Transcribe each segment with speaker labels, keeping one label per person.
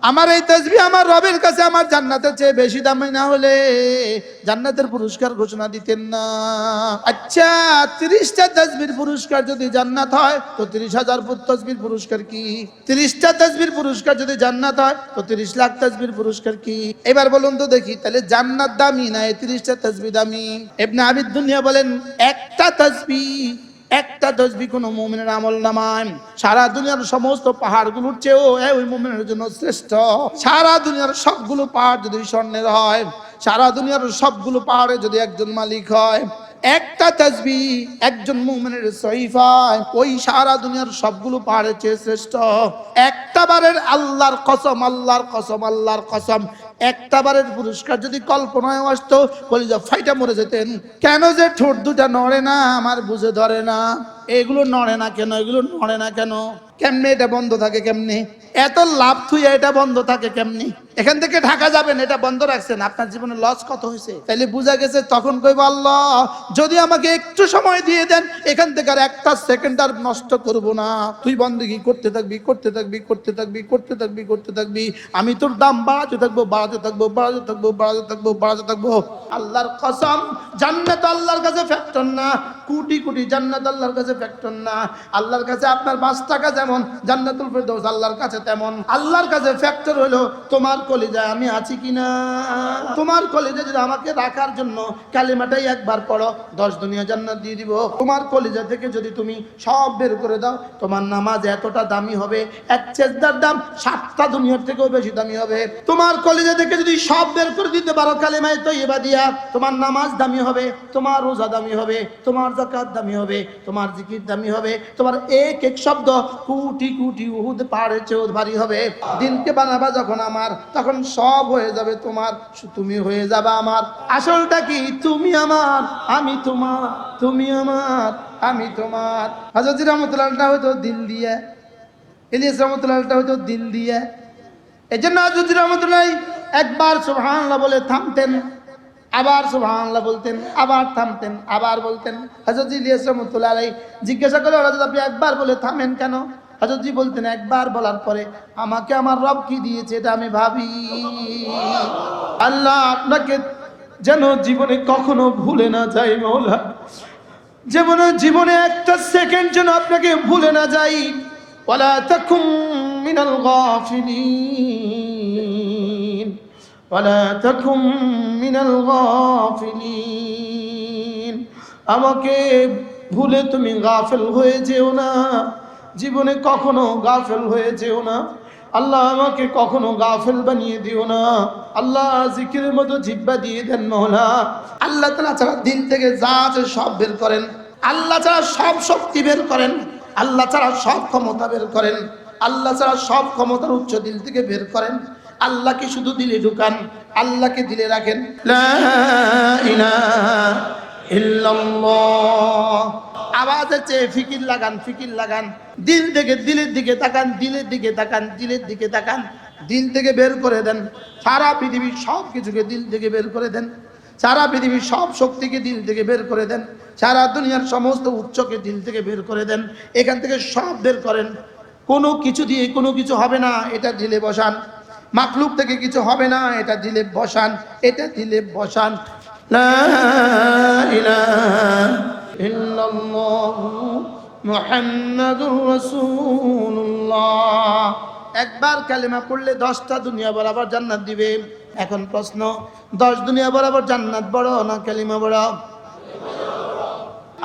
Speaker 1: আমার এই তাসবিহ আমার রবের কাছে আমার জান্নাতের চেয়ে বেশি দামি না হলে জান্নাতের পুরস্কার ঘোষণা দিতেন না। আচ্ছা, 30টা তাসবিহর পুরস্কার যদি জান্নাত হয় তো 30,000 তাসবিহর পুরস্কার কি? 30টা তাসবিহর পুরস্কার যদি জান্নাত হয় তো 30 লাখ তাসবিহর পুরস্কার কি? এবার বলুন তো দেখি, তাহলে জান্নাত দামি না এই 30টা তাসবিহ দামি? ইবনে আবিদ দুনিয়া বলেন, একটা তাসবিহ কোন মুমিনের আমলনামায় সারা দুনিয়ার সমস্ত পাহাড়গুলোর চেয়েও ওই মুমিনের জন্য শ্রেষ্ঠ। সারা দুনিয়ার সবগুলো পাহাড় যদি স্বর্ণের হয়, সারা দুনিয়ার সবগুলো পাহাড়ে যদি একজন মালিক হয়, একটা তাসবিহ একজন মুমিনের সহিফায় ওই সারা দুনিয়ার সবগুলো পাহাড়ের চেয়ে শ্রেষ্ঠ। একটা বারের আল্লাহর কসম, আল্লাহর কসম, আল্লাহর কসম, একটা বারের পুরস্কার যদি কল্পনায় আসতো কলিজা ফাইটা মরে যেতেন। কেন যে ঠোঁট দুটা নড়ে না আমার বুঝে ধরে না। এগুলো নড়ে না কেন? এগুলো নড়ে না কেন? কেমনে এটা বন্ধ থাকে? কেমনে এত লাভ থুইয়া এটা বন্ধ থাকে? কেমনি এখান থেকে ঢাকা যাবেন এটা বন্ধ রাখছেন? আপনার জীবনে লস কত হয়েছে? তাইলে বুঝা গেছে তখন কইব, আল্লাহ যদি আমাকে একটু সময় দিয়ে দেন, এখান থেকে আর একটা সেকেন্ড আর নষ্ট করব না। তুই বন্দেগী করতে থাকবি, করতে থাকবি, করতে থাকবি, করতে থাকবি, করতে থাকবি। আমি তোর দাম বাড়াতে থাকবো, বাড়াতে থাকবো, বাড়াতে থাকবো, বাড়াতে থাকবো, বাড়াতে থাকবো। আল্লাহর কসম, জান্নাত আল্লাহর কাছে ফ্যাক্টর না। কোটি কোটি জান্নাত আল্লাহর কাছে ফ্যাক্টর না। আল্লাহর কাছে আপনার 5 টাকা যেমন, জান্নাতুল ফেরদৌস আল্লাহর কাছে তেমন। আল্লাহর কাছে ফ্যাক্টর হলো তোমার কলিজায় আমি আছি কিনা। তোমার কলিজা যদি আমাকে রাখার জন্য কালিমাটাই একবার পড়ো, 10 দুনিয়া জান্নাত দিয়ে দিব। তোমার কলিজা থেকে যদি তুমি সব বের করে দাও, তোমার নামাজ এতটা দামি হবে, এক সেজদার দাম 7টা দুনিয়ার থেকেও বেশি দামি হবে। তোমার কলিজা থেকে যদি সব বের করে দিতে পারো কালিমায়ে তয়্যিবা দিয়া, তোমার নামাজ দামি হবে, তোমার রোজা দামি হবে, তোমার যাকাত দামি হবে, তোমার জিকির দামি হবে, তোমার এক এক শব্দ কোটি কোটি উহুদ পাহাড়ের চেয়েও ভারী হবে। দিনকে বানাবা যখন আমার, তখন সব হয়ে যাবে তোমার, তুমি হয়ে যাবে আমার। আসলটা কি? তুমি আমার, আমি তোমার, তুমি আমার, আমি তোমার। হযরত রহমতুল্লাহটা হয়তো দিল দিয়ে, ইলিয়াস রহমতুল্লাহটা হয়তো দিল দিয়ে। এই জন্য হযরত রহমতুল্লাহ একবার সুবহানাল্লাহ বলে থামতেন, আবার সুবহানাল্লাহ বলতেন, আবার থামতেন, আবার বলতেন। হযরত ইলিয়াস রাহমাতুল্লাহ আলাইহি জিজ্ঞাসা করলো, হযরত আপনি একবার বলে থামেন কেন? হযরত জি বলতেন, একবার বলার পরে আমাকে আমার রব কি দিয়েছে এটা আমি ভাবি। আল্লাহ আপনাকে যেন জীবনে কখনো ভুলে না যাই মওলা, জীবনে একটা সেকেন্ড যেন আপনাকে ভুলে না যাই। ওয়ালা তাকুম মিনাল গাফিলিন, ওয়ালা তাকুম মিনাল গাফিলিন। আমাকে ভুলে তুমি গাফেল হয়ে যেও না, জীবনে কখনো গাফেল হয়ে যেও না। আল্লাহ আমাকে কখনো গাফেল বানিয়ে দিও না। আল্লাহ জিকিরের মতো জিহ্বা দিয়ে দেন মওলা। আল্লাহ তাআলা ছাড়া দিল থেকে যা আছে সব বের করেন। আল্লাহ ছাড়া সব শক্তি বের করেন। আল্লাহ ছাড়া সব ক্ষমতা বের করেন। আল্লাহ ছাড়া সব ক্ষমতার উচ্চ দিল থেকে বের করেন। আল্লাহকে শুধু দিলে ঢুকান, আল্লাহকে দিলে রাখেন। লা ইলাহা ইল্লাল্লাহ। আওয়াজের চেয়ে ফিকির লাগান, ফিকির লাগান। দিল থেকে দিলের দিকে তাকান, দিলের দিকে তাকান, দিলের দিকে তাকান। দিল থেকে বের করে দেন সারা পৃথিবীর সব কিছুকে, দিল থেকে বের করে দেন সারা পৃথিবীর সব শক্তিকে, দিল থেকে বের করে দেন সারা দুনিয়ার সমস্ত উচ্চকে, দিল থেকে বের করে দেন। এখান থেকে সব বের করেন। কোনো কিছু দিয়ে কোনো কিছু হবে না, এটা দিলে বসান। মাখলুক থেকে কিছু হবে না, এটা দিলে বসান, এটা দিলে বসান। লা ইলাহা ইল্লাল্লাহু মুহাম্মাদুর রাসূলুল্লাহ। একবার কালেমা পড়লে 10টা দুনিয়া বরাবর জান্নাত দিবে। এখন প্রশ্ন, 10 দুনিয়া বরাবর জান্নাত বড় না কালেমা বড়?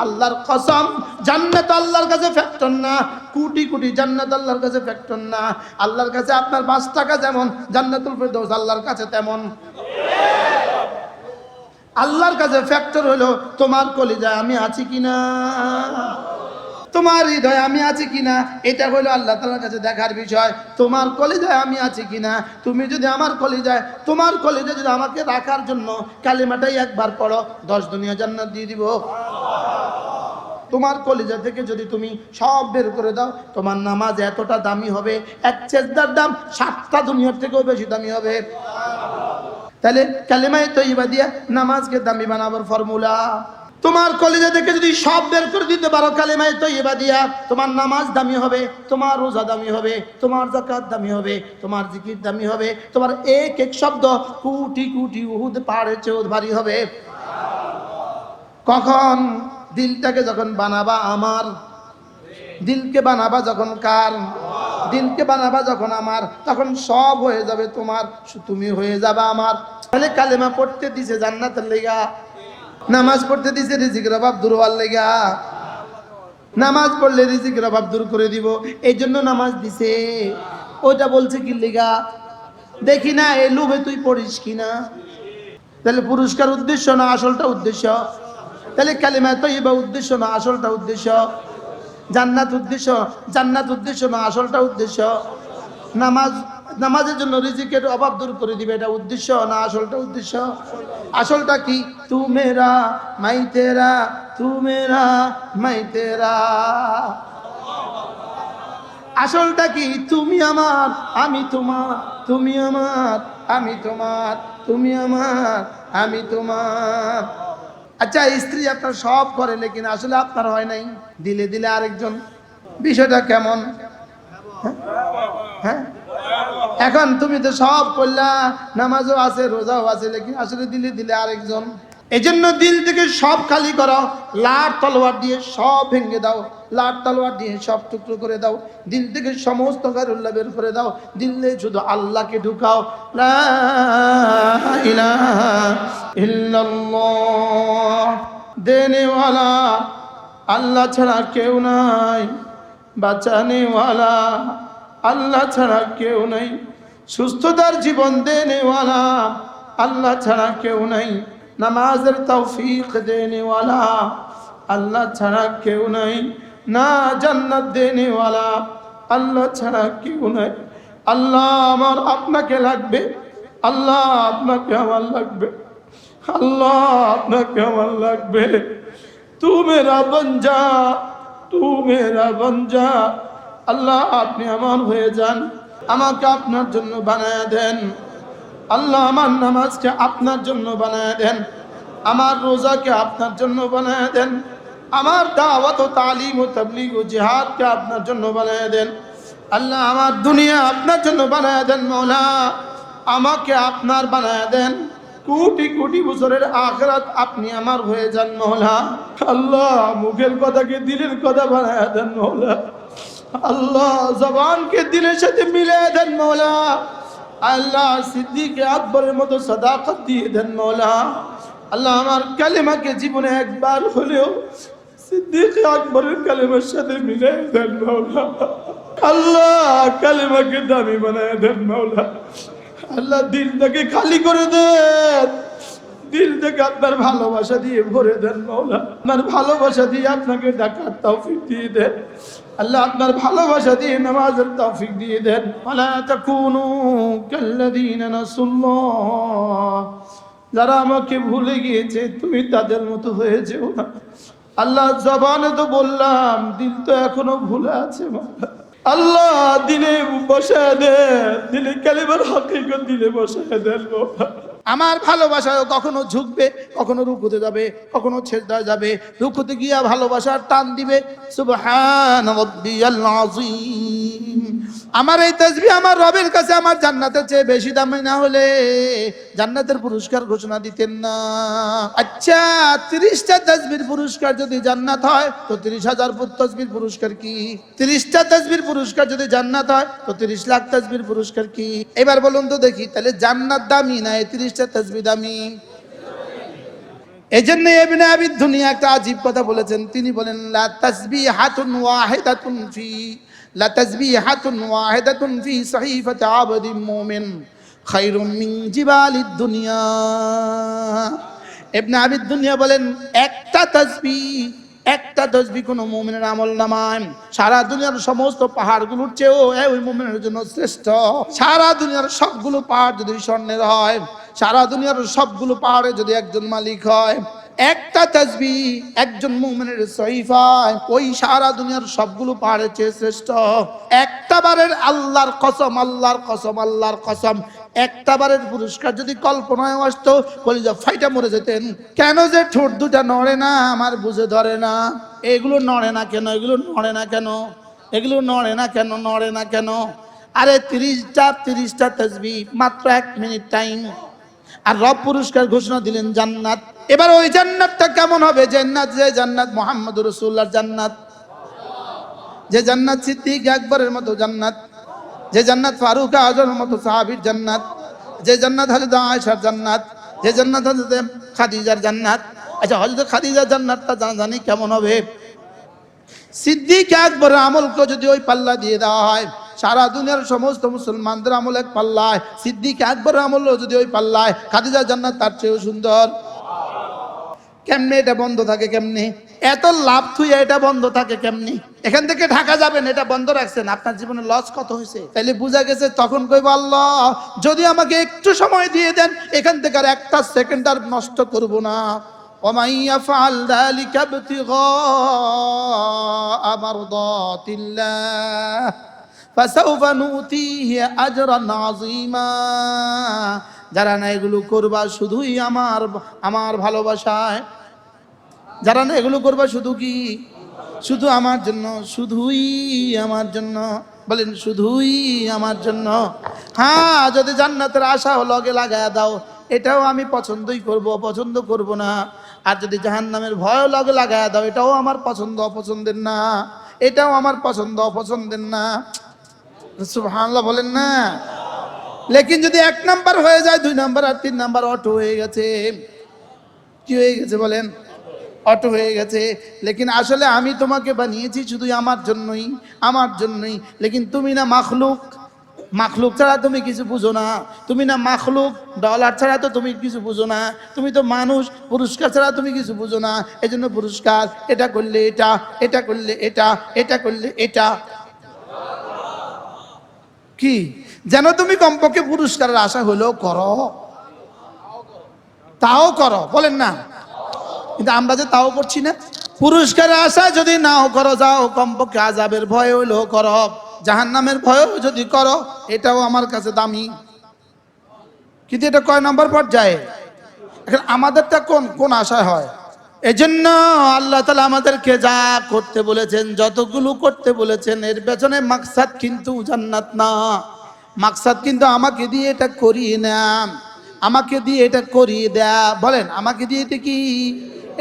Speaker 1: আল্লাহর কসম, জান্নাত আল্লাহর কাছে ফ্যাক্টর না। কোটি কোটি জান্নাত আল্লাহর কাছে ফ্যাক্টর না। আল্লাহর কাছে আপনার 5 টাকা যেমন, জান্নাতুল ফেরদৌস আল্লাহর কাছে তেমন। আল্লাহর কাছে ফ্যাক্টর হলো তোমার কলিজায় আমি আছি কিনা, তোমার হৃদয়ে আমি আছি কিনা। এটা হলো আল্লাহ তাআলার কাছে দেখার বিষয়। তোমার কলিজায় আমি আছি কিনা। তুমি যদি আমার কলিজায়, তোমার কলিজায় যদি আমাকে রাখার জন্য কালিমাটাই একবার পড়ো, 10 দুনিয়া জান্নাত দিয়ে দিব। তোমার কলিজা থেকে যদি তুমি সব বের করে দাও, তোমার নামাজ এতটা দামি হবে, এক সেজদার দাম 7টা দুনিয়ার থেকেও বেশি দামি হবে। তাহলে কালিমায়ে তয়্যিবা দিয়া নামাজকে দামি বানাবার ফর্মুলা। তোমার কলিজা থেকে যদি সব বের করে দিতে পারো কালেমায়ে তয়্যিবা দিয়া, তোমার নামাজ দামি হবে, তোমার রোজা দামি হবে, তোমার যাকাত দামি হবে, তোমার জিকির দামি হবে, তোমার এক এক শব্দ কোটি কোটি উহুদ পাহাড়ের চেয়েও ভারী হবে। কখন? দিলটাকে যখন বানাবা আমার, দিলকে বানাবা যখন কার? দিলকে বানাবা যখন আমার, তখন সব হয়ে যাবে তোমার, তুমি হয়ে যাবে আমার। তাহলে কালেমা পড়তে দিছে জান্নাতের লেগা, নামাজ পড়তে দিছে রিজিকের অভাব দূর হওয়ার লেগা। নামাজ পড়লে রিজিকের অভাব দূর করে দিব, এই জন্য নামাজ দিছে। ওইটা বলছে কি লেগা? দেখি না এই লোভে তুই পড়িস কিনা। তাহলে পুরস্কার উদ্দেশ্য না আসলটা উদ্দেশ্য? তাহলে কালেমা তয়্যিবা উদ্দেশ্য না আসলটা উদ্দেশ্য? জান্নাত উদ্দেশ্য, জান্নাত উদ্দেশ্য না আসলটা উদ্দেশ্য? নামাজের জন্য রিজিকের অভাব দূর করে দিবে, এটা উদ্দেশ্য না আসলটা উদ্দেশ্য? আসলটা কি? তু মেরা মাই তেরা, তু মেরা মাই তেরা। আসলটা কি? তুমি আমার আমি তোমার, তুমি আমার আমি তোমার, তুমি আমার আমি তোমার। আচ্ছা, স্ত্রী আপনার সব করে, লেকিন আসলে আপনার হয় নাই, দিলে দিলে আরেকজন। বিষয়টা কেমন? হ্যাঁ, এখন তুমি তো সব করলা, নামাজও আছে, রোজাও আছে, লেকিন আসলে দিলে দিলে আরেকজন। এই জন্য দিল থেকে সব খালি করো, লাট তলোয়ার দিয়ে সব ভেঙে দাও, লাট তলোয়ার দিয়ে সব টুকরো করে দাও, দিল থেকে সমস্ত গায়রুল্লাহ বের করে দাও, দিলে শুধু আল্লাহকে ঢুকাও। লা ইলাহা ইল্লাল্লাহ। দেনেওয়ালা আল্লাহ ছাড়া কেউ নাই, বাঁচানেওয়ালা আল্লাহ ছাড়া কেউ নাই, সুস্থতার জীবন দেনেওয়ালা আল্লাহ ছাড়া কেউ নাই, নামাজের তৌফিক দেনেওয়ালা আল্লাহ ছাড়া কেউ নাই, না জান্নাত দেনেওয়ালা আল্লাহ ছাড়া কেউ নাই। আল্লাহ আমার আপনাকে লাগবে, আল্লাহ আপনাকে আমার লাগবে, আল্লাহ আপনাকে আমার লাগবে। তু মেরা বঞ্জা, তু মেরা বঞ্জা। আল্লাহ আপনি আমার হয়ে যান, আমাকে আপনার জন্য বানায় দেন। আল্লাহ আমার নামাজকে আপনার জন্য বানায় দেন, আমার রোজাকে আপনার জন্য বানায় দেন, আমার দাওয়াত ও তালিম ও তাবলীগ ও জিহাদকে আপনার জন্য বানায় দেন। আল্লাহ আমার দুনিয়া আপনার জন্য বানায় দেন মওলা, আমাকে আপনার বানায় দেন। কোটি কোটি বছরের আখিরাত আপনি আমার হয়ে যান মওলা। আল্লাহ মুখের কথাকে দিলের কথা বানায় দেন মওলা। আল্লাহ জবানকে দিলের সাথে মিলিয়ে দেন মওলা। আল্লাহ সিদ্দিক আকবরের মতো সাদাকত দিয়ে দেন মওলা। আল্লাহ আমার কালেমাকে জীবনে একবার হলেও সিদ্দিক আকবরের কালেমার সাথে মিলিয়ে দেন মওলা। আল্লাহ কালেমাকে দামি বানায় দেন মওলা। আল্লাহ দিলটাকে খালি করে দেন, দিলটাকে আপনার ভালোবাসা দিয়ে ভরে দেন মওলা। আপনার ভালোবাসা দিয়ে আপনাকে ডাকার তৌফিক দিয়ে দেন আল্লাহ, আপনার ভালোবাসা দিয়ে নামাজের তৌফিক দিয়ে দেন। ওয়ালা তাকুনু কাল্লাযীনা নাসুল্লাহ, যারা আমাকে ভুলে গিয়েছে তুমি তাদের মতো হয়ে যেও না। আল্লাহ জবানে তো বললাম, দিল তো এখনো ভুলে আছে মওলা। আল্লাহ দিলে বসায় দেন, দিলে কালিমার হাকিকত দিলে বসায় দেন মওলা। আমার ভালোবাসা কখনো ঝুঁকবে, কখনো রুকুতে যাবে, কখনো ছেজদায় যাবে, রুকুতে গিয়া ভালোবাসার টান দিবে। সুবহান রাব্বিয়াল আযীম। আমার এই তাসবিহ আমার রবের কাছে আমার জান্নাতের চেয়ে বেশি দামি না হলে জান্নাতের পুরস্কার ঘোষণা দিতেন না। আচ্ছা, 30টা তাসবিহর পুরস্কার যদি জান্নাত হয় তো 30,000 তাসবিহর পুরস্কার কি? 30টা তাসবিহর পুরস্কার যদি জান্নাত হয় তো 30 লাখ তাসবিহর পুরস্কার কি? এবার বলুন তো দেখি, তাহলে জান্নাত দামি না এই 30টা তাসবিহ দামি? এই জন্য ইবনে আবি দুনিয়া একটা আজীব কথা বলেছেন। তিনি বলেন লা তাসবিহাতুন ওয়াহিদাতুন ফি, লা তাসবিহাতুন ওয়াহিদাতুন ফি সাহিফাতি আবদিন মুমিন খায়রুম মিন জিবালিদ দুনিয়া। ইবনে আবি দুনিয়া বলেন একটা তাসবিহ কোন মুমিনের আমলনামায় সারা দুনিয়ার সমস্ত পাহাড়গুলোর চেয়েও ওই মুমিনের জন্য শ্রেষ্ঠ। সারা দুনিয়ার সবগুলো পাহাড় যদি স্বর্ণের হয়, সারা দুনিয়ার সবগুলো পাহাড়ে যদি একজন মালিক হয়, একটা তাসবিহ একজন মুমিনের সহিফায় ওই সারা দুনিয়ার সবগুলো পাহাড়ের চেয়ে শ্রেষ্ঠ। একটা বারের আল্লাহর কসম, আল্লাহর কসম, আল্লাহর কসম, একটা বারের পুরস্কার যদি কল্পনায় আসতো কলিজা ফাইটা মরে যেতেন। কেন যে ঠোঁট দুটা নড়ে না আমার বুঝে ধরে না। এগুলো নড়ে না কেন, এগুলো নড়ে না কেন, এগুলো নড়ে না কেন, নড়ে না কেন? আরে 30টা তাসবিহ, মাত্র 1 মিনিট টাইম, আর রব পুরস্কার ঘোষণা দিলেন জান্নাত। এবার ওই জান্নাতটা কেমন হবে? জান্নাত, যে জান্নাত মুহাম্মদুর রাসূলুল্লাহর জান্নাত, যে জান্নাত সিদ্দিক আকবরের মতো জান্নাত, যে জান্নাত ফারুক আজমের মতো সাহাবীর জান্নাত, যে জান্নাত হযরত আয়েশার জান্নাত, যে জান্নাত হযরত খাদিজার জান্নাত। আচ্ছা, হযরত খাদিজার জান্নাতটা জানি কেমন হবে? সিদ্দিক আকবরের আমলকে যদি ওই পাল্লা দিয়ে দেওয়া হয়, সারা দুনিয়ার সমস্ত মুসলমানদের আমল এক পাল্লায়, সিদ্দিক আকবরের আমল যদি ওই পাল্লায়, খাদিজার জান্নাত তার চেয়েও সুন্দর। কেমনে এটা বন্ধ থাকে? কেমনে এত লাভ থুইয়া এটা বন্ধ থাকে? কেমনে? এখান থেকে ঢাকা যাবেন, এটা বন্ধ রাখছেন, আপনার জীবনে লস কত হয়েছে? তাইলে বুঝা গেছে তখন কইব আল্লাহ যদি আমাকে একটু সময় দিয়ে দেন, এখান থেকে আর একটা সেকেন্ড আর নষ্ট করব না। ومن يفعل ذلك ابتغاء مرضات الله فسوف نؤتيه اجرا عظيما। যারা না এগুলো করবা শুধুই আমার ভালোবাসায়, যারা না এগুলো করবা শুধু কি, শুধু আমার জন্য, শুধুই আমার জন্য, বলেন শুধুই আমার জন্য। হ্যাঁ, যদি জান্নাতের আশা লগে লাগায়া দাও, এটাও আমি পছন্দই করব, পছন্দ করব না। আর যদি জাহান্নামের ভয় লগে লাগায়া দাও, এটাও আমার পছন্দ অপছন্দের না, এটাও আমার পছন্দ অপছন্দের না। সুবহানাল্লাহ বলেন না। লেকিন যদি 1 নাম্বার হয়ে যায়, 2 নাম্বার আর 3 নাম্বার অটো হয়ে গেছে। কি হয়ে গেছে বলেন? অটো হয়ে গেছে। লেকিন আসলে আমি তোমাকে বানিয়েছি শুধু আমার জন্যই, আমার জন্যই। লেকিন তুমি না মাখলুক, মাখলুক ছাড়া তুমি কিছু বুঝো না। তুমি না মাখলুক, ডলার ছাড়া তো তুমি কিছু বুঝো না। তুমি তো মানুষ, পুরস্কার ছাড়া তুমি কিছু বুঝো না। এই জন্য পুরস্কার, এটা করলে এটা, এটা করলে এটা, এটা করলে এটা। কি যেন তুমি কমপক্ষে পুরস্কারের আশা হলেও করো, তাও করো, বলেন না। কিন্তু আমরা যে তাও করছি না। পুরস্কারের আশা যদি নাও করো, যাও কমপক্ষে আযাবের ভয় হইলেও করো, জাহান্নামের ভয়ও যদি করো, এটাও আমার কাছে দামি। কিন্তু এটা কয় নাম্বার পর্যায়ে? এখন আমাদেরটা কোন কোন আশায় হয়? এজন্য আল্লাহ তাআলা আমাদেরকে যা করতে বলেছেন, যতগুলো করতে বলেছেন, এর পেছনে মাকসাদ কিন্তু জান্নাত না। মাকসাদ কিন্তু আমাকে দিয়ে এটা করিয়ে না, আমাকে দিয়ে এটা করিয়ে দেয়া। বলেন আমাকে দিয়ে এটা কি?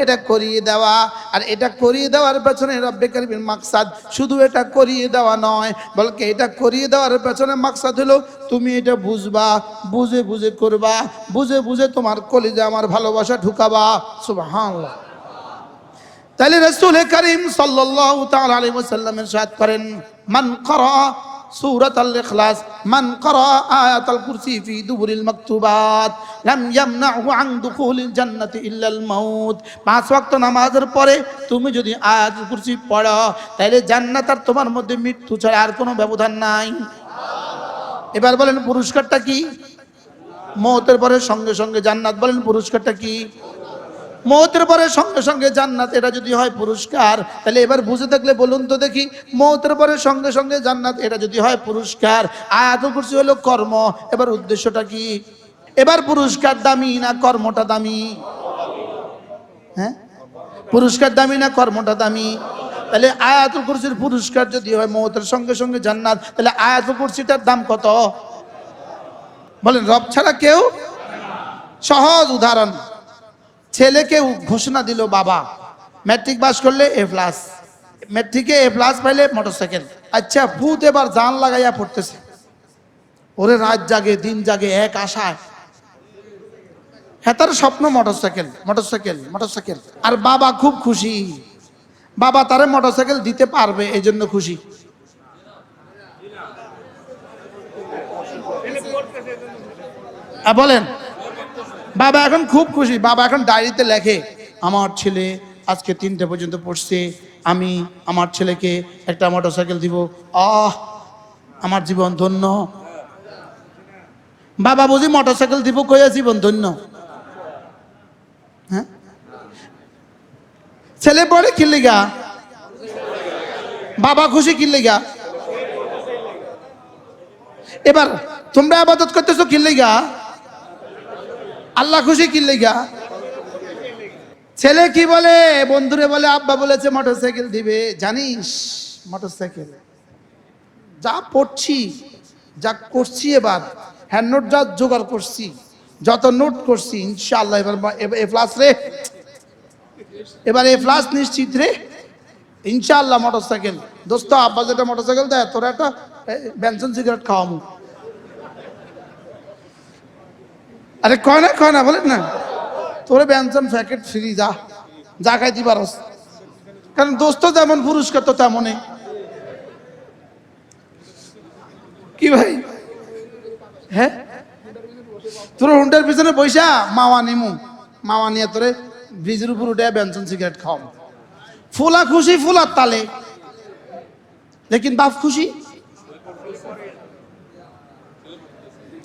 Speaker 1: এটা করিয়ে দেওয়া। আর এটা করিয়ে দেওয়ার পেছনে রব্বে কারীমের মাকসাদ শুধু এটা করিয়ে দেওয়া নয়, বলকে এটা করিয়ে দেওয়ার পেছনে মাকসাদ হলো তুমি এটা বুঝবা, বুঝে বুঝে করবা, বুঝে বুঝে তোমার কলিজা আমার ভালোবাসা ঢুকাবা। সুবহানাল্লাহ। তাহলে রাসূল করিম সাল্লাল্লাহু তাআলা আলাইহি ওয়াসাল্লাম ইরশাদ করেন, মান ক্বারা সূরাতুল ইখলাস, মান ক্বারা আয়াতুল কুরসি ফি দুবুরিল মাকতুবাত লাম ইয়ামনাহু আন দুখুলিল জান্নাতি ইল্লাল মাউত। 5 ওয়াক্ত নামাজের পরে তুমি যদি আয়াতুল কুরসি পড়ো, তাহলে জান্নাত আর তোমার মধ্যে মৃত্যু ছাড়া আর কোনো ব্যবধান নাই। এবার বলেন পুরস্কারটা কি? মওতের পরে সঙ্গে সঙ্গে জান্নাত। বলেন পুরস্কারটা কি? মওতের পরে সঙ্গে সঙ্গে জান্নাত। এটা যদি হয় পুরস্কার, তাহলে এবার বুঝে থাকলে বলুন তো দেখি, মওতের পরে সঙ্গে সঙ্গে জান্নাত, এটা যদি হয় পুরস্কার, আয়াতুল কুরসি হলো কর্ম, এবার উদ্দেশ্যটা কি? এবার পুরস্কার দামি না কর্মটা দামি? হ্যাঁ, পুরস্কার দামি না কর্মটা দামি? তাহলে আয়াতুল কুরসির পুরস্কার যদি হয় মওতের সঙ্গে সঙ্গে জান্নাত, তাহলে আয়াতুল কুরসিটার দাম কত? বলেন রব ছাড়া কেউ। সহজ উদাহরণ, ছেলেকে ঘোষণা দিল বাবা ম্যাট্রিক পাস করলে A+, ম্যাট্রিকে A+ পাইলে মোটরসাইকেল। আচ্ছা, ভূত এবার জান লাগাইয়া পড়তেছে, ওরে রাত জাগে দিন জাগে এক আশায়, হ্যাঁ তার স্বপ্ন মোটরসাইকেল, মোটরসাইকেল, মোটরসাইকেল। আর বাবা খুব খুশি, বাবা তারে মোটরসাইকেল দিতে পারবে এই জন্য খুশি। বলেন বাবা এখন খুব খুশি, বাবা এখন ডায়েরিতে লেখে আমার ছেলে আজকে 3টে পর্যন্ত পড়ছে, আমি আমার ছেলেকে একটা মোটরসাইকেল দিব। আমার জীবন ধন্য। বাবা বুঝি মোটরসাইকেল দিব কইয়া জীবন ধন্য? হ্যাঁ, ছেলে পড়ে কি লিগা? বাবা খুশি কি লিগা? এবার তোমরা ইবাদত করতেছো কি লাগা? আল্লাহ খুশি কি লাগা? ছেলে কি বলে? বন্ধুরে বলে আব্বা বলেছে মোটরসাইকেল দিবে। জানিস মোটরসাইকেল যা পড়ছি, যা করছি, এবার হ্যান্ড নোট যা জোগাড় করছি, যত নোট করছি, ইনশাআল্লাহ এবার এ প্লাস রে, এবার এ প্লাস নিশ্চিত রে, ইনশাআল্লাহ মোটরসাইকেল। দোস্ত আব্বা যেটা মোটরসাইকেল দেয়, তোরা একটা বেনসন সিগারেট খাওয়ামু। আরে কয় না বলেন না, তোরে বেনসন প্যাকেট ফ্রি, যা যা খাইতে পারস, কারণ দোস্ত যেমন পুরস্কার তো তেমনই। কি ভাই? হ্যাঁ, তোর হুন্ডার পিছনে বৈশা মাওয়া নিমু, মাওয়া নিয়ে তোরে ব্রিজের উপর উঠে বেনসন সিগারেট খাওয়াম। ফুলা খুশি ফুলার তালে, লেকিন বাপ খুশি।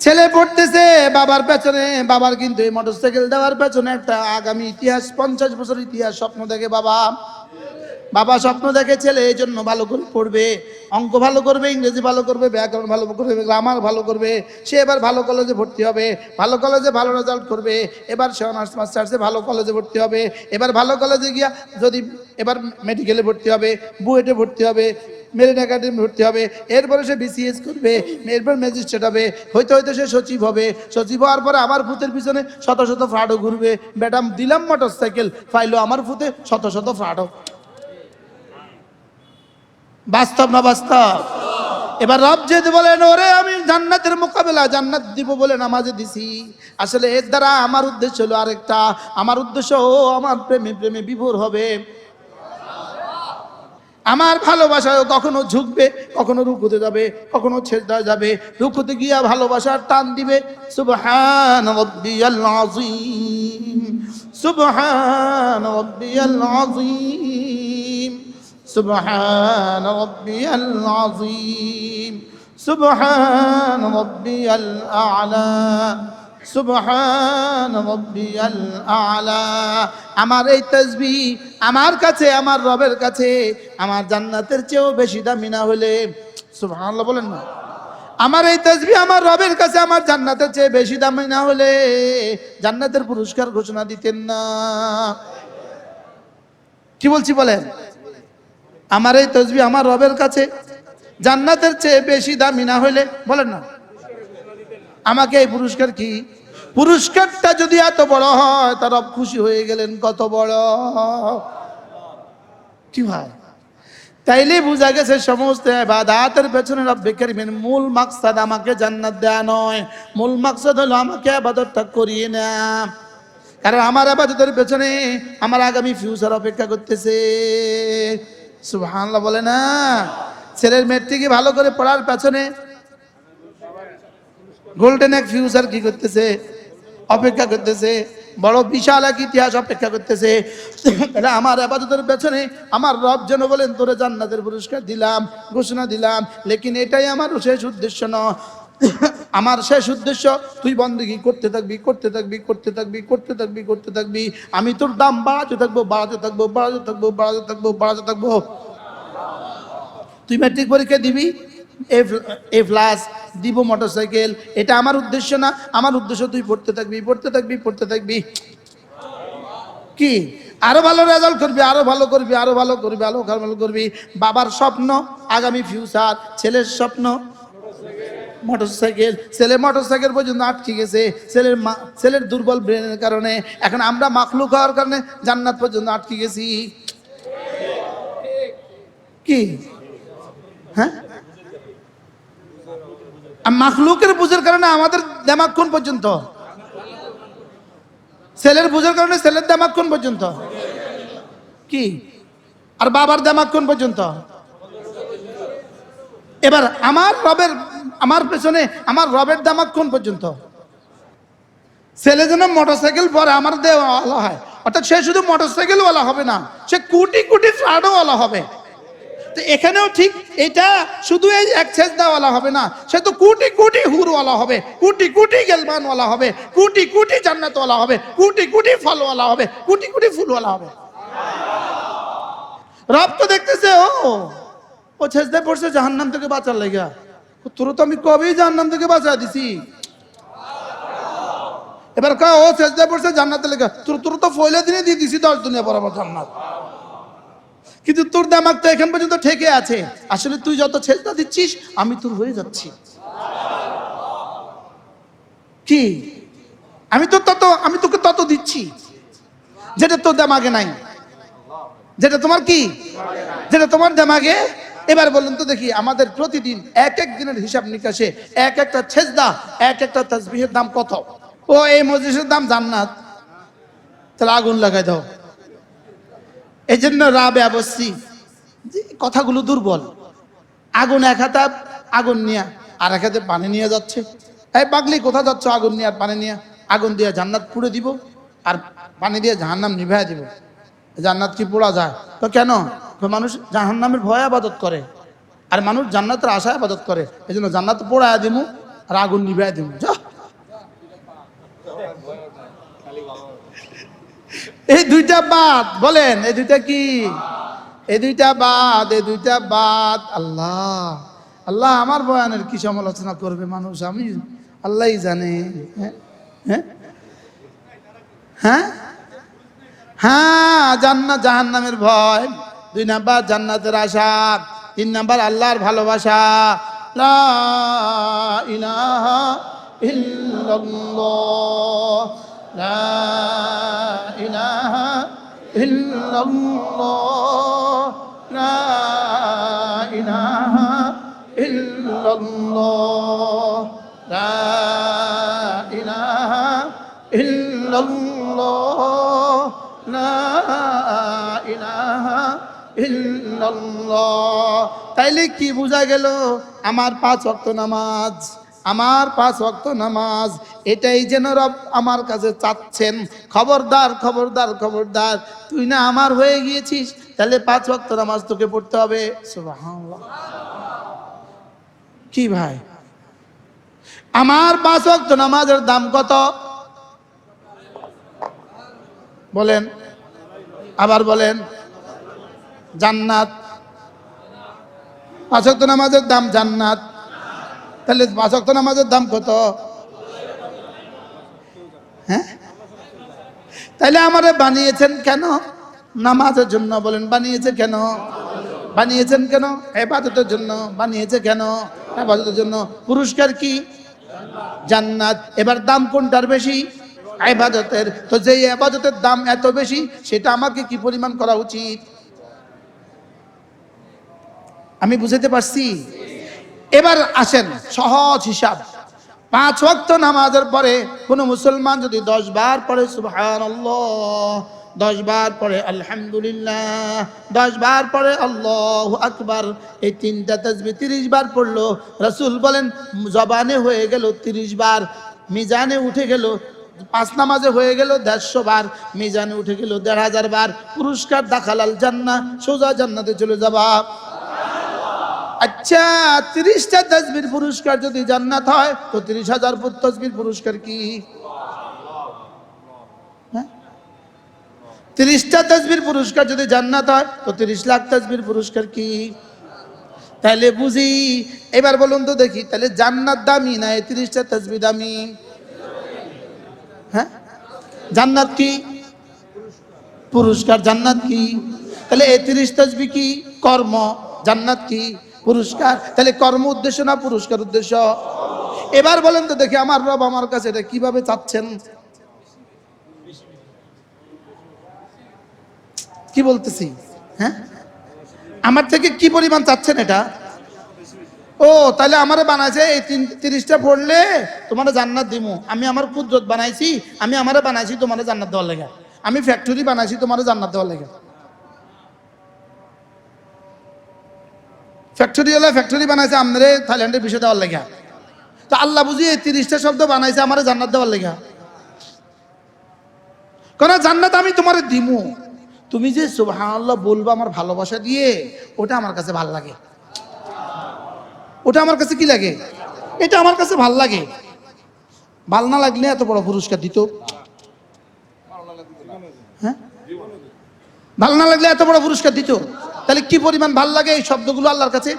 Speaker 1: ছেলে পড়তেছে বাবার পেছনে, বাবার কিন্তু এই মোটরসাইকেল দেওয়ার পেছনে একটা আগামী ইতিহাস, 50 বছর ইতিহাস স্বপ্ন দেখে বাবা। বাবা স্বপ্ন দেখে ছেলে এই জন্য ভালো করে পড়বে, অঙ্ক ভালো করবে, ইংরেজি ভালো করবে, ব্যাকরণ ভালো করবে, গ্রামার ভালো করবে, সে এবার ভালো কলেজে ভর্তি হবে, ভালো কলেজে ভালো রেজাল্ট করবে, এবার সে অনার্স মাস্টার্সে ভালো কলেজে ভর্তি হবে, এবার ভালো কলেজে গিয়া যদি এবার মেডিকেলে ভর্তি হবে, বুয়েটে ভর্তি হবে, মেরিন একাডেমি ভর্তি হবে, এরপরে সে বিসিএস করবে, এরপর ম্যাজিস্ট্রেট হবে, হইতে হইতে সে সচিব হবে, সচিব হওয়ার পরে আমার ভূতের পিছনে শত শত ফ্রাডও ঘুরবে। ম্যাডাম দিলাম মোটরসাইকেল, পাইলো আমার ভূতে শত শত ফ্রাডও। বাস্তব না বাস্তব? এবার রব যদি বলেন ওরে আমি জান্নাতের মোকাবেলা জান্নাত দিব বলে নামাজে দিছি, আসলে এর দ্বারা আমার উদ্দেশ্য হলো আরেকটা, আমার উদ্দেশ্য ও আমার প্রেমে প্রেমে বিভোর হবে, আমার ভালোবাসায় কখনো ঝুঁকবে, কখনো রুকুতে যাবে, কখনো ছেজদায় যাবে, রুকুতে গিয়া ভালোবাসার টান দিবে। সুবহান রাব্বিয়াল আযীম, সুবহান রাব্বিয়াল আযীম, সুবহান রাব্বিয়াল আযীম, সুবহান রাব্বিয়াল আ'লা, সুবহান রাব্বিয়াল আ'লা। আমার এই তাসবিহ আমার কাছে, আমার রবের কাছে, আমার জান্নাতের চেয়েও বেশি দামি না হলে, সুবহানাল্লাহ বলেন না, আমার এই তাসবিহ আমার রবের কাছে আমার জান্নাতের চেয়ে বেশি দামি না হলে জান্নাতের পুরস্কার ঘোষণা দিতেন না। কি বলছি বলেন? আমার এই তাসবিহ আমার রবের কাছে জান্নাতের চেয়ে বেশি দামি না হলে, বলেন না, আমাকে এই পুরস্কার, কি পুরস্কারটা যদি এত বড় হয়, তার রব খুশি হয়ে গেলেন কত বড়। কি ভাই? তাইলে বোঝা গেছে সমস্ত ইবাদতের পেছনে রব্বে কারীমের মূল মাকসাদ আমাকে জান্নাত দেয়া নয়, মূল মাকসাদ হলো আমাকে ইবাদতটা করিয়ে না। কারণ আমার ইবাদতের পেছনে আমার আগামী ফিউচার অপেক্ষা করতেছে। সুবহানাল্লাহ বলে না? ছেলের মেট্রিকে ভালো করে পড়ার পেছনে গোল্ডেন এক ফিউচার কি করতেছে? অপেক্ষা করতেছে, বড় বিশাল এক ইতিহাস অপেক্ষা করতেছে। এটা আমার ইবাদতের পেছনে আমার রব যেন বলেন তোরে জান্নাতের পুরস্কার দিলাম, ঘোষণা দিলাম, লেকিন এটাই আমার শেষ উদ্দেশ্য নয়। আমার শেষ উদ্দেশ্য তুই বন্দেগী করতে থাকবি, করতে থাকবি, করতে থাকবি, করতে থাকবি, করতে থাকবি, আমি তোর দাম বাড়াতে থাকবো, বাড়াতে থাকবো, বাড়াতে থাকবো, বাড়াতে থাকবো, বাড়াতে থাকবো। তুই ম্যাট্রিক পরীক্ষা দিবি, এ প্লাস দিব মোটরসাইকেল, এটা আমার উদ্দেশ্য না। আমার উদ্দেশ্য তুই পড়তে থাকবি, পড়তে থাকবি, পড়তে থাকবি, কি আরো ভালো রেজাল্ট করবি, আরো ভালো করবি, আরো ভালো করবি, আরো ভালো করবি। বাবার স্বপ্ন আগামী ফিউচার, ছেলের স্বপ্ন মোটরসাইকেল। ছেলে মোটরসাইকেল পর্যন্ত আটকে গেছে ছেলের দুর্বল ব্রেনের কারণে। এখন আমরা মাখলুক হওয়ার কারণে জান্নাত পর্যন্ত আটকে গেছি। কি হ্যাঁ, মাখলুকের বুঝের কারণে আমাদের দিমাগ কোন পর্যন্ত? ছেলের বুঝের কারণে ছেলের দিমাগ কোন পর্যন্ত? কি আর বাবার দিমাগ কোন পর্যন্ত? এবার আমার পেছনে আমার রবের দিমাগ কোন পর্যন্ত? ছেলে যেন মোটরসাইকেল পরে আমার দেওয়ালা হয়, অর্থাৎ সে শুধু মোটরসাইকেল ওয়ালা হবে না, সে কোটি কোটি ফ্রাডও ওয়ালা হবে। তো এখানেও ঠিক এটা, শুধু এই এক সেজদাওয়ালা হবে না, সে তো কোটি কোটি হুরওয়ালা হবে, কোটি কোটি গেলমানওয়ালা হবে, কোটি কোটি জান্নাতওয়ালা হবে, কোটি কোটি ফলওয়ালা হবে, কোটি কোটি ফুলওয়ালা হবে। রব তো দেখতেছে ও সেজদায় পড়ছে জাহান্নাম থেকে বাঁচার লাগা, তোর তো আমি কবেই জাহান্নাম থেকে বাঁচা দিছি। এবার কা ও সেজদা পড়ছে জান্নাতে লেখা, তোর তো ফয়লা দিনে দিয়ে দিছি 10 দুনিয়া বরাবর জান্নাত। কিন্তু তোর দামাগ তো এখন পর্যন্ত ঠেকে আছে। আসলে তুই যত সেজদা দিচ্ছিস আমি তোর হয়ে যাচ্ছি। কি আমি তোকে তত দিচ্ছি যেটা তোর দামাগে নাই, যেটা তোমার কি, যেটা তোমার দামাগে। এবার বলুন তো দেখি, আমাদের প্রতিদিন এক এক দিনের হিসাব নিকাশে এক একটা সেজদা, এক একটা তাসবিহের দাম কত? ও এই মজলিসের দাম জান্নাত, তাহলে আগুন লাগাই দাও। এই জন্য রাবেয়া বসছি কথাগুলো দুর্বল। আগুন এক হাতে আগুন নিয়ে আর এক হাতে পানি নিয়ে যাচ্ছে। এই পাগলি কোথা যাচ্ছ? আগুন নিয়ে আর পানি নিয়ে। আগুন দিয়ে জান্নাত পুড়ে দিব আর পানি দিয়ে জাহান্নাম নিভাইয়া দিব। জান্নাত কি পোড়া যায়? তো কেন? মানুষ জাহান্নামের ভয়ে ইবাদত করে আর মানুষ জান্নাতের আশায় ইবাদত করে। এই জন্য জান্নাত পোড়ায়া দিমু আর আগুন নিভাইয়া দিমু। এই দুইটা বাদ বলেন, এই দুইটা কি? এই দুইটা বাদ, এই দুইটা বাদ। আল্লাহ আল্লাহ আমার বয়ানের কি সমালোচনা করবে মানুষ, আমি আল্লাহই জানে। হ্যাঁ হ্যাঁ হ্যাঁ, জান্নাত জাহান্নামের ভয়। 2 নাম্বার জান্নাতের আশা। 3 নাম্বার আল্লাহর ভালোবাসা। লা ইলাহা ইল্লাল্লাহ, লা ইলাহা ইল্লাল্লাহ, লা ইলাহা ইল্লাল্লাহ, লা ইলাহা ইল্লাল্লাহ, লা ইলাহা ইল্লাল্লাহ। তাইলে কি বোঝা গেল? আমার 5 ওয়াক্ত নামাজ, আমার 5 ওয়াক্ত নামাজ, এটাই যেন রব আমার কাছে চাচ্ছেন। খবরদার খবরদার খবরদার, তুই না আমার হয়ে গিয়েছিস, তাহলে 5 ওয়াক্ত নামাজ তোকে পড়তে হবে। সুবহানাল্লাহ। কি ভাই, আমার 5 ওয়াক্ত নামাজের দাম কত বলেন? আবার বলেন। জান্নাত। 5 ওয়াক্ত নামাজের দাম জান্নাত। তাহলে 5 ওয়াক্ত নামাজের দাম কত? হ্যাঁ, তাইলে আমারে বানিয়েছেন কেন? নামাজের জন্য। বলেন বানিয়েছে কেন? বানিয়েছেন কেন? ইবাদতের জন্য। বানিয়েছে কেন? ইবাদতের জন্য। পুরস্কার কি? জান্নাত। এবার দাম কোনটার বেশি? ইবাদতের। তো যে ইবাদতের দাম এত বেশি, সেটা আমাকে কি পরিমাণ করা উচিত? আমি বুঝাতে পারছি? এবার আসেন সহজ হিসাব। 5 ওয়াক্ত নামাজের পরে কোন মুসলমান যদি 10 বার পড়ে সুবহানাল্লাহ, 10 বার পড়ে আলহামদুলিল্লাহ, 10 বার পড়ে আল্লাহু আকবার, এই 3টা তাসবিহ 30 বার পড়লো, রাসূল বলেন জবানে হয়ে গেল 30 বার, মিজানে উঠে গেল। 5 নামাজে হয়ে গেল 150 বার, মিজানে উঠে গেল 1500 বার। পুরস্কার দাখালাল জান্নাহ, সোজা জান্নাতে চলে যাবা। আচ্ছা, 30টা তাসবির পুরস্কার যদি জান্নাত হয়, তো 30,000 তাসবির পুরস্কার কি? 30টা তাসবির পুরস্কার যদি জান্নাত হয়, তো 30 লাখ তাসবির পুরস্কার কি? তাহলে বুঝি। এবার বলুন তো দেখি, তাহলে জান্নাত দামি না 30টা তাসবিহ দামি? হ্যাঁ, জান্নাত কি? পুরস্কার। জান্নাত কি? তাহলে 30 তাসবিহ কি? কর্ম। জান্নাত কি? পুরস্কার। তাহলে কর্ম উদ্দেশ্য না পুরস্কার উদ্দেশ্য? এবার বলেন তো দেখি, আমার রব আমার কাছে এটা কিভাবে চাচ্ছেন? কি বলতেছি? হ্যাঁ, আমার থেকে কি পরিমাণ চাচ্ছেন এটা? ও তাহলে আমারে বানাইছে এই 30টা পড়লে তোমার জান্নাত দিমু। আমি আমার কুদরত বানাইছি, আমি আমারে বানাইছি তোমার জান্নাত দেওয়ার লেগে। আমি ফ্যাক্টরি বানাইছি তোমার জান্নাত দেওয়ার লেগে। ফ্যাক্টরি হলে ফ্যাক্টরি বানাইছে আমারে থাইল্যান্ডের বিষয় দেওয়ার লেগে। তো আল্লাহ বুঝি এই 30টা শব্দ বানাইছে আমারে জান্নাত দেওয়ার লেগে। কারণ জান্নাত আমি তোমারে দিমু, তুমি যে সুবহানাল্লাহ বলবা আমার ভালোবাসা দিয়ে, ওটা আমার কাছে ভাল লাগে। ওটা আমার কাছে কি লাগে? এটা আমার কাছে ভাল লাগে। ভাল না লাগলে এত বড় পুরস্কার দিত? হ্যাঁ, ভাল না লাগলে এত বড় পুরস্কার দিত? তাহলে কি পরিমাণ ভাল লাগে এই শব্দগুলো আল্লাহর কাছে?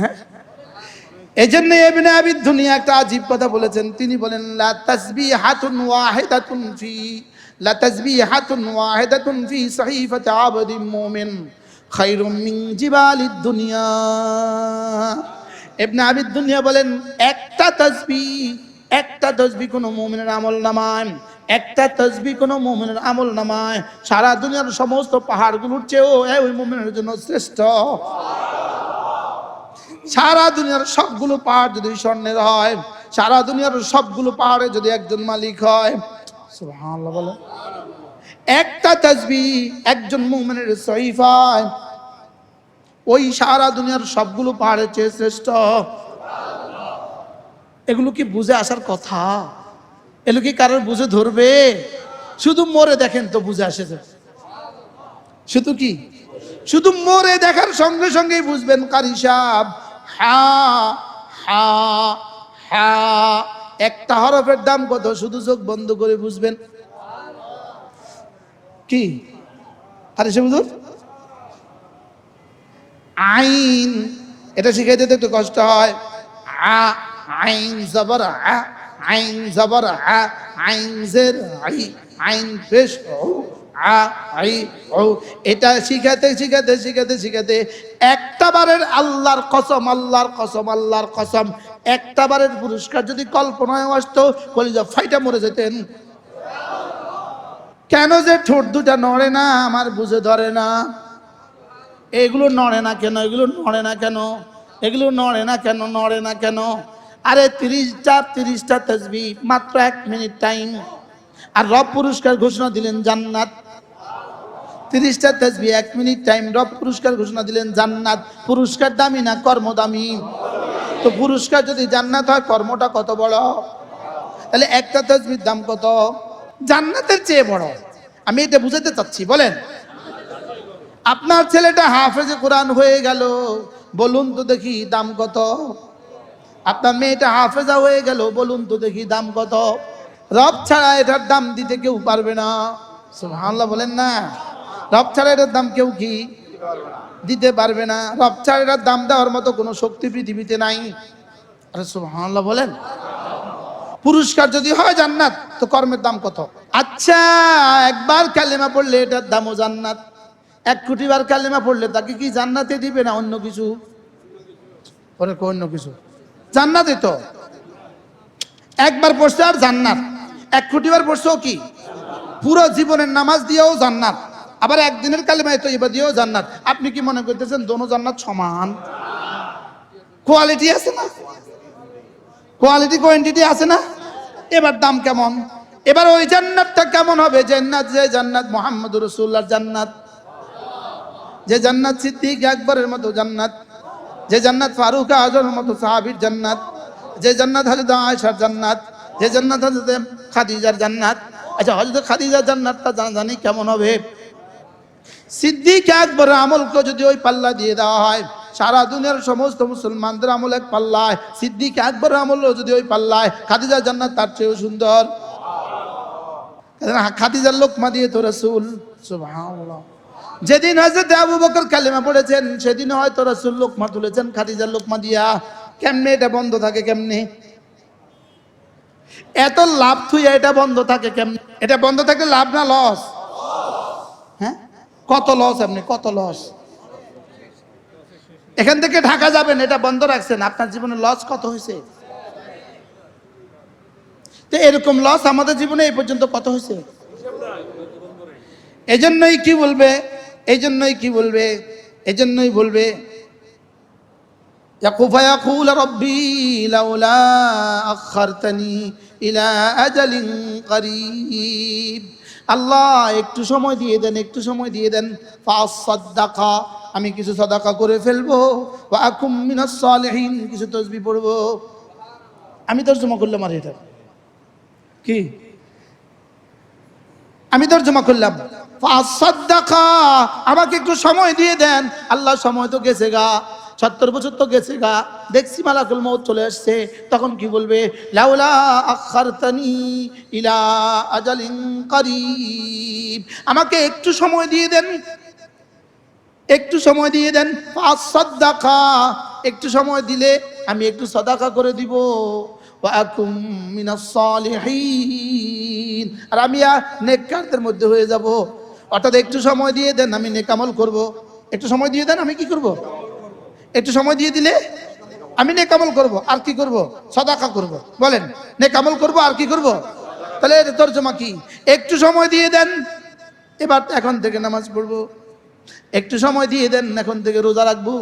Speaker 1: হ্যাঁ, এই জন্য ইবনে আবি দুনিয়া একটা আজীব কথা বলেছেন। তিনি বলেন লা তাসবিহাতুন ওয়াহিদাতুন ফি লা তাসবিহাতুন ওয়াহিদাতুন ফি সাহিফাতি আবদিন মুমিন খায়রুম মিন জিবালিদ দুনিয়া। ইবনে আবি দুনিয়া বলেন একটা তাসবিহ কোন মুমিনের আমলনামায়, একটা তাসবিহ কোন মুমিনের আমলনামায় সারা দুনিয়ার সমস্ত পাহাড়গুলোর চেয়েও ওই মুমিনের জন্য শ্রেষ্ঠ। সারা দুনিয়ার সবগুলো পাহাড় যদি স্বর্ণের হয়, সারা দুনিয়ার সবগুলো পাহাড়ে যদি একজন মালিক হয়, সুবহানাল্লাহ বলে, একটা তাসবিহ একজন মুমিনের সহিফায় ওই সারা দুনিয়ার সবগুলো পাহাড়ের চেয়ে শ্রেষ্ঠ। এগুলো কি বুঝে আসার কথা? এগুলো কি কারোর বুঝে ধরবে? শুধু মরে দেখেন তো বুঝে আসে যাবে। শুধু মরে দেখার সঙ্গে সঙ্গেই বুঝবেন কারি সাহেব হা হা হা একটা হরফের দাম কত শুধু চোখ বন্ধ করে বুঝবেন। কি আরে সে বুঝুন, আইন এটা শিখাইতে তো একটু কষ্ট হয়। আইন জবর আইন জবর আইন জের আই আইন পেশ এটা শিখাতে শিখাতে শিখাতে শিখাতে একটা বারের আল্লাহর কসম আল্লাহর কসম আল্লাহর কসম একটা বারের পুরস্কার যদি কল্পনায় আসতো কলিজা ফাইটা মরে যেতেন। কেন যে ঠোঁট দুটা নড়ে না আমার বুঝে ধরে না। এগুলো নড়ে না কেন? এগুলো নড়ে না কেন? এগুলো নড়ে না কেন? নড়ে না কেন? আরে 30টা তাসবিহ মাত্র 1 মিনিট টাইম, আর রব পুরস্কার ঘোষণা দিলেন জান্নাত। 30টা তাসবিহ 1 মিনিট টাইম, রব পুরস্কার ঘোষণা দিলেন জান্নাত। পুরস্কার দামি না কর্ম দামি? তো পুরস্কার যদি জান্নাত হয় কর্মটা কত বড়? তাহলে একটা তাসবিহর দাম কত? জান্নাতের চেয়ে বড়। আমি এটা বুঝাতে চাচ্ছি। বলেন, আপনার ছেলেটা হাফেজে কোরআন হয়ে গেল, বলুন তো দেখি দাম কত? আপনার মেয়েটা হাফেজা হয়ে গেল, বলুন তো দেখি দাম কত? রব ছাড়া এটার দাম দিতে কেউ পারবে না। সুবহানাল্লাহ বলেন না। রব ছাড়া এটার দাম কেউ কি দিতে পারবে না। রব ছাড়া এটার দাম দেওয়ার মতো কোনো শক্তি পৃথিবীতে নাই। আরে সুবহানাল্লাহ বলেন। পুরস্কার যদি হয় জান্নাত, তো কর্মের দাম কত? আচ্ছা, একবার কালেমা পড়লে এটার দামও জান্নাত। 1 কোটি বার কালেমা পড়লে তাকে কি জান্নাতে দিবে না অন্য কিছু? পরে অন্য কিছু জান্নাতে তো একবার পড়ছে আর জান্নাত, 1 কোটি বার পড়ছেও কি পুরো জীবনের নামাজ দিয়েও জান্নাত, আবার একদিনের কালেমা তয়্যিবা দিয়েও জান্নাত। আপনি কি মনে করতেছেন দোনো জান্নাত সমান? কোয়ালিটি আছে না? কোয়ালিটি কোয়ান্টিটি আছে না? এবার দাম কেমন? এবার ওই জান্নাতটা কেমন হবে? জান্নাত যে জান্নাত মুহাম্মদুর রাসূলুল্লাহর জান্নাত, যে জান্নাত সিদ্দিক আকবরের মতো জান্নাত, যে জান্নাত ফারুক আজমের মতো সাহাবীর জান্নাত, যে জান্নাত হযরত আয়েশার জান্নাত, যে জান্নাত হযরত খাদিজার জান্নাত। আচ্ছা, হযরত খাদিজার জান্নাতটা জানি কেমন হবে? সিদ্দিক আকবরের আমলকে যদি ওই পাল্লা দিয়ে দেওয়া হয়, সারা দুনিয়ার সমস্ত মুসলমানদের আমল এক পাল্লায়, সিদ্দিক আকবরের আমল যদি ওই পাল্লায়, খাদিজার জান্নাত তার চেয়েও সুন্দর। খাদিজার লোকমা দিয়ে তো রাসূল, সুবহানাল্লাহ। যেদিন হযরত আবু বকর কালেমা পড়েছেন সেদিন হয়তো রাসূল লোকমা তুলেছেন খাদিজার লোকমা দিয়া। কেমনে এটা বন্ধ থাকে? কেমনে এত লাভ থুইয়া এটা বন্ধ থাকে? কেমনে এটা বন্ধ থাকলে লাভ না লস? হ্যাঁ, কত লস? আপনি কত লস? এখান থেকে ঢাকা যাবেন, এটা বন্ধ রাখছেন, আপনার জীবনে লস কত হয়েছে? তো এরকম লস আমাদের জীবনে এই পর্যন্ত কত হয়েছে? এজন্যই কি বলবে? এজন্যই কি বলবে? এজন্যই বলবে ইয়াকুল রব্বি লাউলা আখারতানি ইলা আজালিন করিব। আল্লাহ একটু সময় দিয়ে দেন, একটু সময় দিয়ে দেন। ফাসাদদাকা, আমি কিছু সাদাকা করে ফেলবো। ওয়া আকুম মিনাস সালিহিন, কিছু তাসবিহ পড়বো। আমি তরজমা করলাম, আর এটা কি আমি তরজমা করলাম। ফাসাদদাকা, আমাকে একটু সময় দিয়ে দেন। আল্লাহ সময় তো গেছে গা, 70 বছর তো গেছে গা। দেখছি মালাকুল মউত চলে আসছে, তখন কি বলবে? লাউলা আখারতানি ইলা আজালিন করিব, আমাকে একটু সময় দিয়ে দেন, একটু সময় দিয়ে দেন। ফাসাদদাকা, একটু সময় দিলে আমি একটু সাদাকা করে দিব, ওয়া আকুম মিনাস সালিহিন, আর আমি নেককারদের মধ্যে হয়ে যাব। অর্থাৎ একটু সময় দিয়ে দেন, আমি নেক আমল করব। একটু সময় দিয়ে দেন, আমি কি করব? একটু সময় দিয়ে দিলে আমি নেক আমল করব। আর কি করব? সাদাকা করব। বলেন, নেক আমল করব আর কি করব? তাহলে এর তরজমা কি? একটু সময় দিয়ে দেন, এবার এখন থেকে নামাজ পড়বো। একটু সময় দিয়ে দেন, এখন থেকে রোজা রাখবো।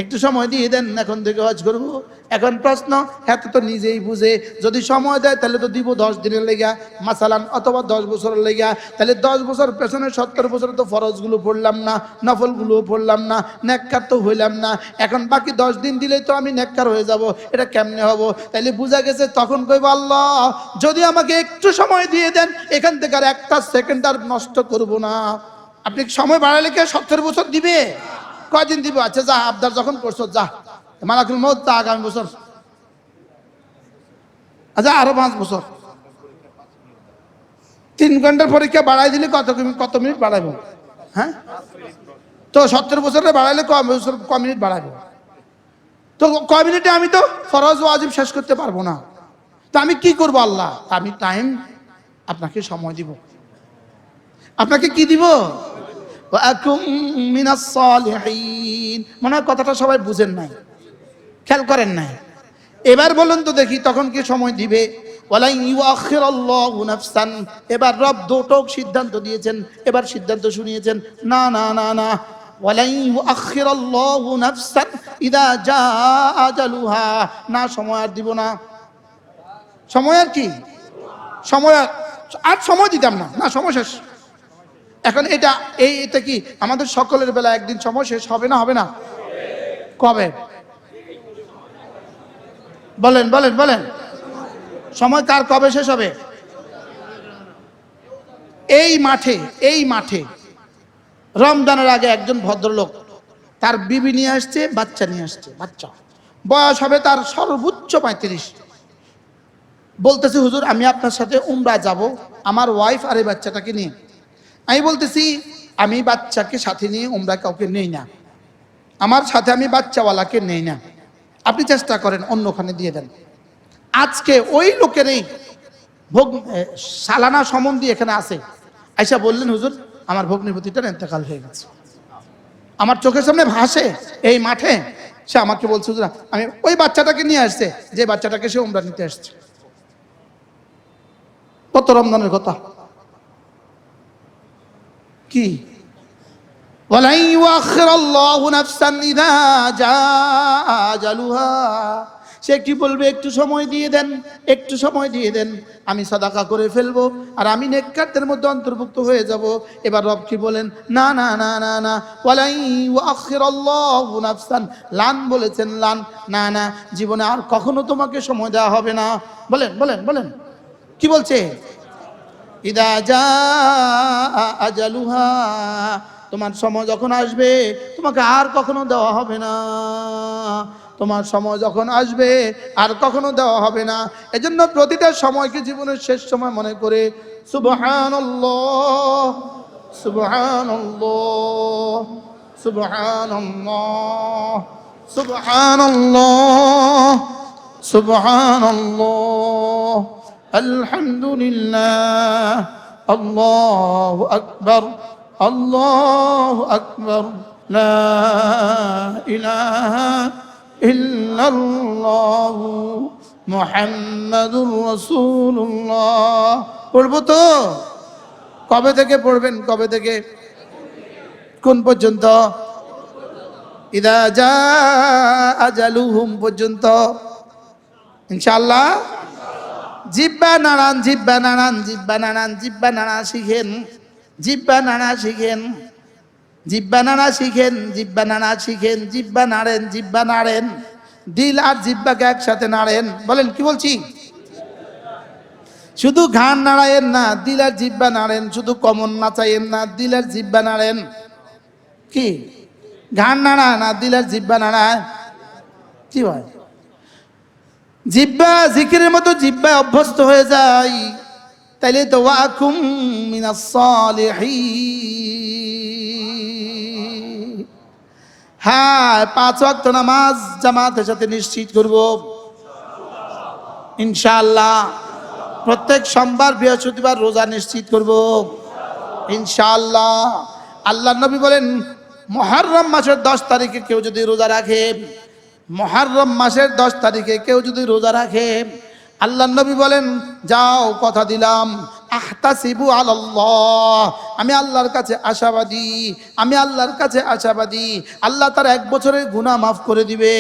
Speaker 1: একটু সময় দিয়ে দেন, এখন থেকে হজ করবো। এখন প্রশ্ন, এত তো নিজেই বুঝে, যদি সময় দেয় তাহলে তো দিব 10 দিনের লেগা মাসালান, অথবা 10 বছরের লেগা। তাহলে 10 বছর পেছনে 70 বছরে তো ফরজগুলো পড়লাম না, নফলগুলো পড়লাম না, নেককার তো হইলাম না। এখন বাকি 10 দিন দিলেই তো আমি নেককার হয়ে যাব। এটা কেমনে হবো? তাইলে বোঝা গেছে, তখন কইব আল্লাহ যদি আমাকে একটু সময় দিয়ে দেন, এখান থেকে আর একটা সেকেন্ড আর নষ্ট করব না। আপনি সময় বাড়ালে কে 70 বছর দিবে? কয়দিন দিবে? আচ্ছা যা, আবদার যখন করছো যা, মালাকুল মউত তা আগামী বছর, আচ্ছা আরো 5 বছর। 3 ঘন্টার পরীক্ষা বাড়াই দিলে কত মিনিট বাড়াবো? হ্যাঁ, তো 70 বছরে বাড়াইলে ক মিনিট বাড়াবো? তো কয় মিনিটে আমি তো ফরজ ওয়াজিব শেষ করতে পারবো না। তো আমি কি করবো আল্লাহ? আমি টাইম আপনাকে সময় দিব। আপনাকে কি দিব? মিনাস সালিহিন। মনে হয় কথাটা সবাই বুঝেন নাই, খেয়াল করেন নাই। এবার বলুন তো দেখি, তখন কি সময় দিবে? ওয়ালাই ইউআখিরাল্লাহু নাফসান। এবার রব দুটোক সিদ্ধান্ত দিয়েছেন, এবার সিদ্ধান্ত শুনিয়েছেন, না না না না, ওয়ালাই ইউআখিরাল্লাহু নাফসান ইদা জাআ আজালুহা। না, সময় আর দিব না। সময় আর কি? সময় আর সময় দিতাম না, না সময় শেষ। এখন এটা কি আমাদের সকলের বেলা একদিন সময় শেষ হবে না? হবে না? কবে? বলেন বলেন বলেন, সময় কার কবে শেষ হবে? এই মাঠে রমজানের আগে একজন ভদ্রলোক তার বিবি নিয়ে আসছে, বাচ্চা নিয়ে আসছে। বাচ্চা বয়স হবে তার সর্বোচ্চ 35। বলতেছে, হুজুর আমি আপনার সাথে উমরা যাব, আমার ওয়াইফ আর এই বাচ্চাটাকে নিয়ে। আমি বলতেছি, আমি বাচ্চাকে সাথে নিয়ে উমরা কাউকে নেই না, আমার সাথে আমি বাচ্চাওয়ালাকে নেই না। আপনি চেষ্টা করেন অন্যখানে দিয়ে দেন। আজকে ওই লোকেরই সালানা সম্বন্ধী এখানে আছে, আইসা বললেন, হুজুর আমার ভগ্নিপতিটার ইন্তেকাল হয়ে গেছে। আমার চোখের সামনে ভাসে এই মাঠে। সে আমাকে বলছে, হুজুর আমি ওই বাচ্চাটাকে নিয়ে আসছে, যে বাচ্চাটাকে সে উমরা নিতে আসছে। কত রমজানের কথা কি? ওয়ালাই ইউআখিরাল্লাহু নাফসান ইযা জাআ আজালুহা। সে কি বলবে? একটু সময় দিয়ে দেন, একটু সময় দিয়ে দেন, আমি সাদাকা করে ফেলবো, আর আমি নেককারদের মধ্যে অন্তর্ভুক্ত হয়ে যাব। এবার রব কি বলেন? না না না না না, ওয়ালাই ইউআখিরাল্লাহু নাফসান, লান বলেছেন, লান, না না, জীবনে আর কখনো তোমাকে সময় দেওয়া হবে না। বলেন বলেন বলেন, কি বলছে? ইদা জাআ আজালুহা, তোমার সময় যখন আসবে তোমাকে আর কখনো দেওয়া হবে না। তোমার সময় যখন আসবে আর কখনো দেওয়া হবে না। এজন্য প্রতিটা সময়কে জীবনের শেষ সময় মনে করে সুবহানাল্লাহ সুবহানাল্লাহ সুবহানাল্লাহ সুবহানাল্লাহ সুবহানাল্লাহ আলহামদুলিল্লাহ, আল্লাহু আকবার, আল্লাহু আকবার, লা ইলাহা ইল্লাল্লাহু মুহাম্মাদুর রাসূলুল্লাহ। পড়বো তো? কবে থেকে পড়বেন? কবে থেকে? কোন পর্যন্ত? ইদা জাআ আজালুহুম পর্যন্ত ইনশাআল্লাহ। জিব্বা নাড়ান, জিব্বা নাড়ান, জিব্বা নাড়ান, জিব্বা নাড়া শিখেন, জিব্বা নাড়া শিখেন, জিব্বা নাড়া শিখেন, জিব্বা নাড়া শিখেন, জিব্বা নাড়েন, জিব্বা নাড়েন, দিল আর জিব্বাকে একসাথে নাড়েন। বলেন, কি বলছি? শুধু ঘাড় নাড়ায়েন না, দিল আর জিব্বা নাড়েন। শুধু কমন নাচাইয়েন না, দিল আর জিব্বা নাড়েন। কি ঘাড় নাড়া না, দিল আর জিব্বা নাড়ায়? কি হয়? জিব্বা জিকিরের মতো জিব্বা অভ্যস্ত হয়ে যায়, তাইলে তো ওয়াকুম মিনাস সালিহিন। হ্যাঁ 5 ওয়াক্ত নামাজ জামাতের সাথে নিশ্চিত করব ইনশাআল্লাহ। প্রত্যেক সোমবার বৃহস্পতিবার রোজা নিশ্চিত করব ইনশাআল্লাহ। আল্লাহ নবী বলেন মুহররম মাসের 10 তারিখে কেউ যদি রোজা রাখে, মুহররম মাসের 10 তারিখে কেউ যদি রোজা রাখে, আল্লাহ নবী বলেন যাও কথা দিলাম আহতাসিবু আলাল্লাহ, আমি আল্লাহর কাছে আশাবাদী, আমি আল্লাহর কাছে আশাবাদী আল্লাহ তার 1 বছরের গুনাহ মাফ করে দিবে।